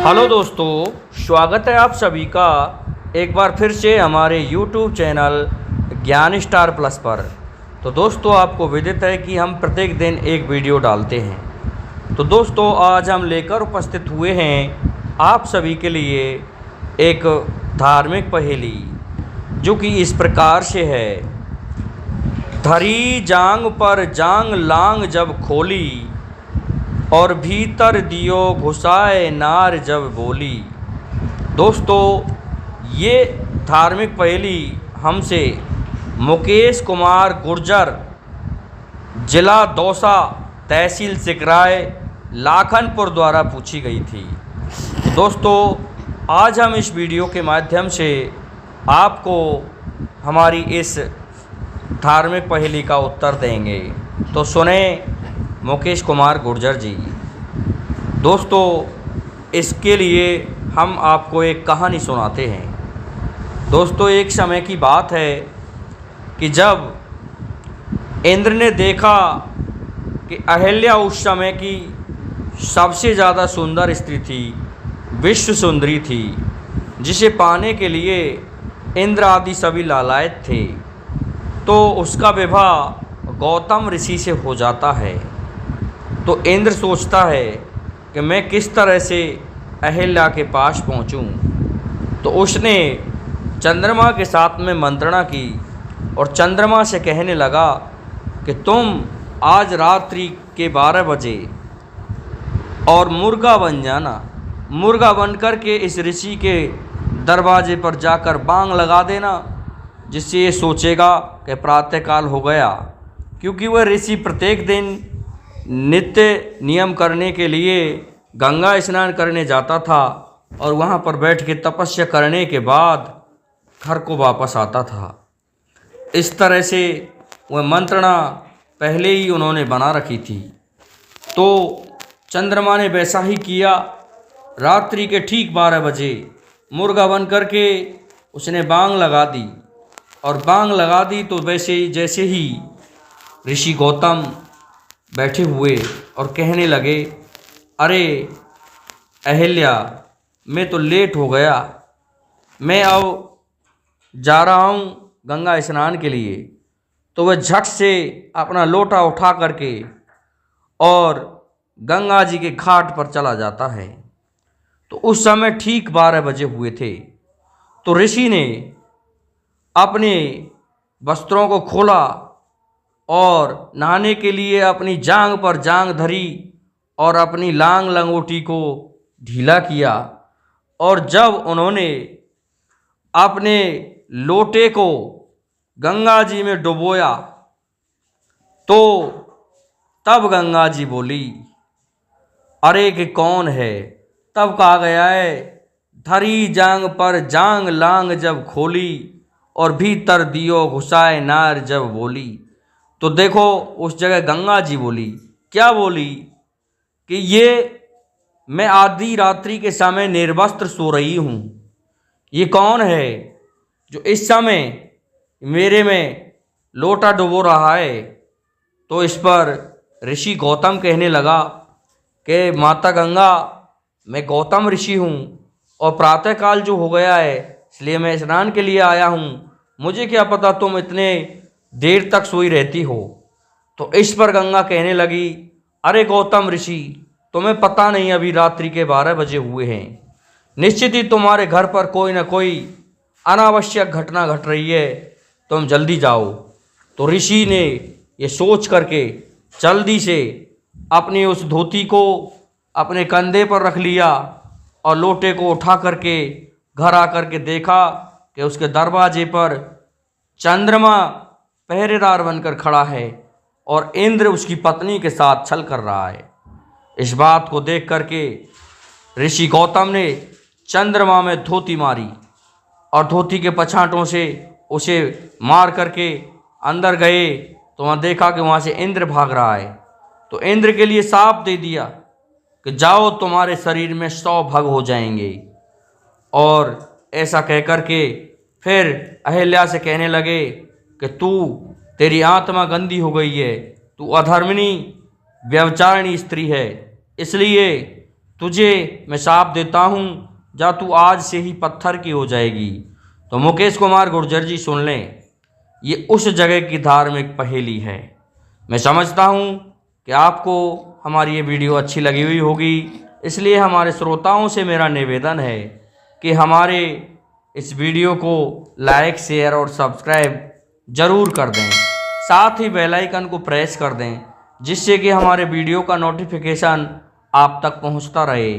Hello दोस्तों, स्वागत है आप सभी का एक बार फिर से हमारे YouTube चैनल ज्ञान स्टार प्लस पर। तो दोस्तों, आपको विदित है कि हम प्रत्येक दिन एक वीडियो डालते हैं। तो दोस्तों, आज हम लेकर उपस्थित हुए हैं आप सभी के लिए एक धार्मिक पहेली, जो कि इस प्रकार से है। धरी जांग पर जांग लांग जब खोली, और भीतर दियो घुसाए नार जब बोली। दोस्तों, ये धार्मिक पहेली हमसे मुकेश कुमार गुर्जर, जिला दौसा, तहसील सिकराय, लाखनपुर द्वारा पूछी गई थी। दोस्तों, आज हम इस वीडियो के माध्यम से आपको हमारी इस धार्मिक पहेली का उत्तर देंगे। तो सुने मुकेश कुमार गुर्जर जी। दोस्तों, इसके लिए हम आपको एक कहानी सुनाते हैं। दोस्तों, एक समय की बात है कि जब इंद्र ने देखा कि अहिल्या उस समय की सबसे ज़्यादा सुंदर स्त्री थी, विश्व सुंदरी थी, जिसे पाने के लिए इंद्र आदि सभी लालायत थे, तो उसका विवाह गौतम ऋषि से हो जाता है। तो इंद्र सोचता है कि मैं किस तरह से अहिल्या के पास पहुंचूं। तो उसने चंद्रमा के साथ में मंत्रणा की और चंद्रमा से कहने लगा कि तुम आज रात्रि के 12 बजे और मुर्गा बन जाना। मुर्गा बन कर के इस ऋषि के दरवाजे पर जाकर बांग लगा देना, जिससे ये सोचेगा कि प्रातःकाल हो गया। क्योंकि वह ऋषि प्रत्येक दिन नित्य नियम करने के लिए गंगा स्नान करने जाता था और वहाँ पर बैठ के तपस्या करने के बाद घर को वापस आता था। इस तरह से वह मंत्रणा पहले ही उन्होंने बना रखी थी। तो चंद्रमा ने वैसा ही किया। रात्रि के ठीक 12 बजे मुर्गा बन करके उसने बांग लगा दी, और बांग लगा दी तो जैसे ही ऋषि गौतम बैठे हुए और कहने लगे, अरे अहिल्या, मैं तो लेट हो गया, मैं अब जा रहा हूँ गंगा स्नान के लिए। तो वह झट से अपना लोटा उठा करके और गंगा जी के घाट पर चला जाता है। तो उस समय ठीक 12 बजे हुए थे। तो ऋषि ने अपने वस्त्रों को खोला और नहाने के लिए अपनी जांघ पर जांघ धरी और अपनी लांग लंगोटी को ढीला किया। और जब उन्होंने अपने लोटे को गंगा जी में डुबोया, तो तब गंगा जी बोली, अरे कि कौन है। तब कहा गया है, धरी जांग पर जांग लांग जब खोली, और भीतर दियो घुसाए नार जब बोली। तो देखो, उस जगह गंगा जी बोली, क्या बोली कि ये मैं आधी रात्रि के समय निर्वस्त्र सो रही हूँ। ये कौन है जो इस समय मेरे में लोटा डुबो रहा है। तो इस पर ऋषि गौतम कहने लगा कि माता गंगा, मैं गौतम ऋषि हूँ और प्रातःकाल जो हो गया है, इसलिए मैं स्नान के लिए आया हूँ। मुझे क्या पता तुम इतने देर तक सोई रहती हो। तो इस पर गंगा कहने लगी, अरे गौतम ऋषि, तुम्हें पता नहीं अभी रात्रि के 12 बजे हुए हैं। निश्चित ही तुम्हारे घर पर कोई ना कोई अनावश्यक घटना घट रही है, तुम जल्दी जाओ। तो ऋषि ने ये सोच करके जल्दी से अपनी उस धोती को अपने कंधे पर रख लिया और लोटे को उठा करके घर आकर के देखा कि उसके दरवाजे पर चंद्रमा पहरेदार बनकर खड़ा है और इंद्र उसकी पत्नी के साथ छल कर रहा है। इस बात को देख करके ऋषि गौतम ने चंद्रमा में धोती मारी और धोती के पछाटों से उसे मार करके अंदर गए। तो वहाँ देखा कि वहाँ से इंद्र भाग रहा है। तो इंद्र के लिए शाप दे दिया कि जाओ, तुम्हारे शरीर में 100 भग हो जाएंगे। और ऐसा कह करके फिर अहिल्या से कहने लगे कि तेरी आत्मा गंदी हो गई है, तू अधर्मिणी व्यभिचारिणी स्त्री है, इसलिए तुझे मैं शाप देता हूँ, जा तू आज से ही पत्थर की हो जाएगी। तो मुकेश कुमार गुर्जर जी सुन लें, ये उस जगह की धार्मिक पहेली है। मैं समझता हूँ कि आपको हमारी ये वीडियो अच्छी लगी हुई होगी, इसलिए हमारे श्रोताओं से मेरा निवेदन है कि हमारे इस वीडियो को लाइक, शेयर और सब्सक्राइब ज़रूर कर दें। साथ ही बेल आइकन को प्रेस कर दें, जिससे कि हमारे वीडियो का नोटिफिकेशन आप तक पहुंचता रहे।